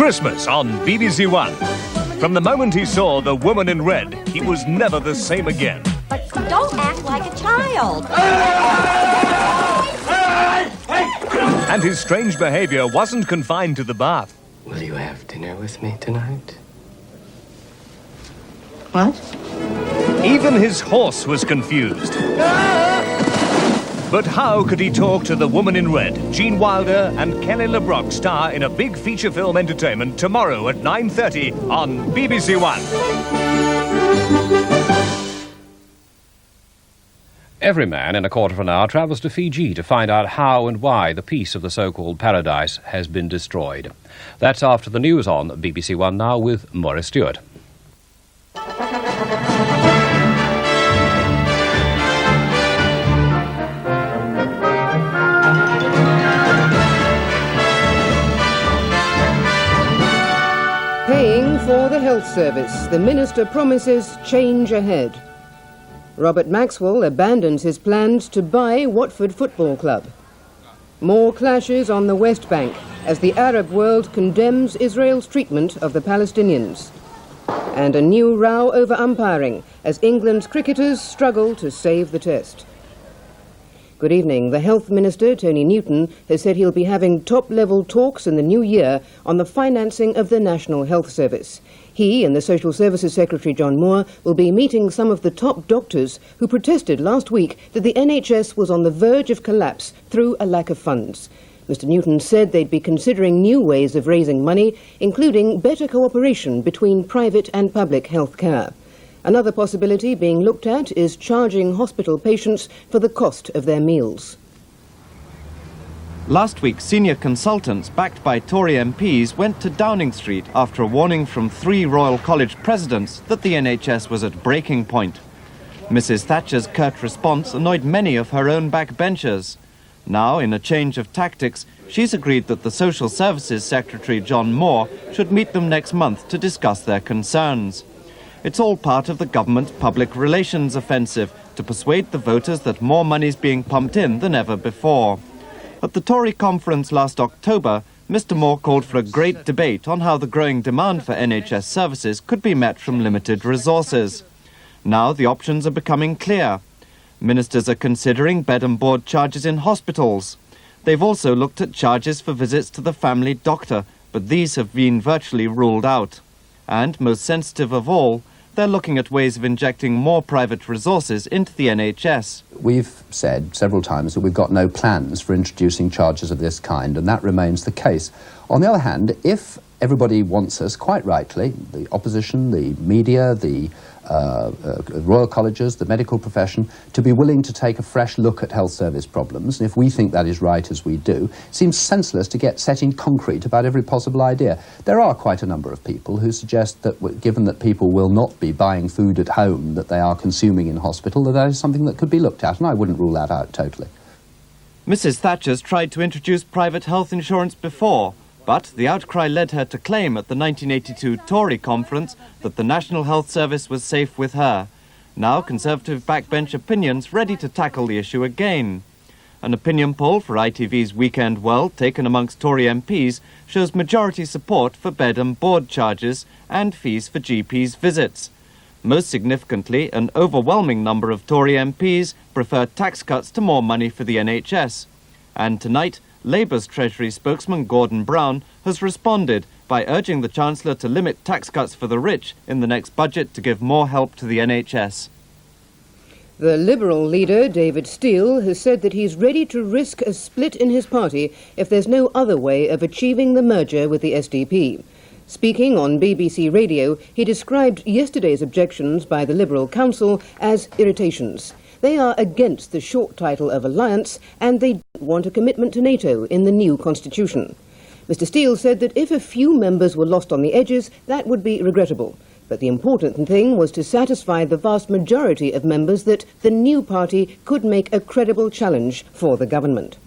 Christmas on BBC One. From the moment he saw the woman in red, he was never the same again. But don't act like a child. And his strange behaviour wasn't confined to the bath. Will you have dinner with me tonight? What? Even his horse was confused. But how could he talk to the woman in red? Gene Wilder and Kelly LeBrock star in a big feature film entertainment tomorrow at 9:30 on BBC One. Every man in a quarter of an hour travels to Fiji to find out how and why the peace of the so-called paradise has been destroyed. That's after the news on BBC One now with Maurice Stewart. Paying for the health service, the minister promises change ahead. Robert Maxwell abandons his plans to buy Watford Football Club. More clashes on the West Bank as the Arab world condemns Israel's treatment of the Palestinians. And a new row over umpiring as England's cricketers struggle to save the test. Good evening. The Health Minister, Tony Newton, has said he'll be having top-level talks in the new year on the financing of the National Health Service. He and the Social Services Secretary, John Moore, will be meeting some of the top doctors who protested last week that the NHS was on the verge of collapse through a lack of funds. Mr. Newton said they'd be considering new ways of raising money, including better cooperation between private and public health care. Another possibility being looked at is charging hospital patients for the cost of their meals. Last week, senior consultants backed by Tory MPs went to Downing Street after a warning from 3 Royal College presidents that the NHS was at breaking point. Mrs. Thatcher's curt response annoyed many of her own backbenchers. Now, in a change of tactics, she's agreed that the Social Services Secretary, John Moore, should meet them next month to discuss their concerns. It's all part of the government's public relations offensive to persuade the voters that more money's being pumped in than ever before. At the Tory conference last October, Mr. Moore called for a great debate on how the growing demand for NHS services could be met from limited resources. Now the options are becoming clear. Ministers are considering bed and board charges in hospitals. They've also looked at charges for visits to the family doctor, but these have been virtually ruled out. And, most sensitive of all, they're looking at ways of injecting more private resources into the NHS. We've said several times that we've got no plans for introducing charges of this kind, and that remains the case. On the other hand, if everybody wants us, quite rightly, the opposition, the media, the Royal Colleges, the medical profession, to be willing to take a fresh look at health service problems, and if we think that is right as we do, it seems senseless to get set in concrete about every possible idea. There are quite a number of people who suggest that given that people will not be buying food at home that they are consuming in hospital, that is something that could be looked at, and I wouldn't rule that out totally. Mrs. Thatcher's tried to introduce private health insurance before, but the outcry led her to claim at the 1982 Tory conference that the National Health Service was safe with her. Now Conservative backbench opinions ready to tackle the issue again. An opinion poll for ITV's Weekend World taken amongst Tory MPs shows majority support for bed and board charges and fees for GPs' visits. Most significantly, an overwhelming number of Tory MPs prefer tax cuts to more money for the NHS. And tonight, Labour's Treasury spokesman Gordon Brown has responded by urging the Chancellor to limit tax cuts for the rich in the next budget to give more help to the NHS. The Liberal leader, David Steel, has said that he's ready to risk a split in his party if there's no other way of achieving the merger with the SDP. Speaking on BBC Radio, he described yesterday's objections by the Liberal Council as irritations. They are against the short title of alliance, and they don't want a commitment to NATO in the new constitution. Mr. Steel said that if a few members were lost on the edges, that would be regrettable. But the important thing was to satisfy the vast majority of members that the new party could make a credible challenge for the government.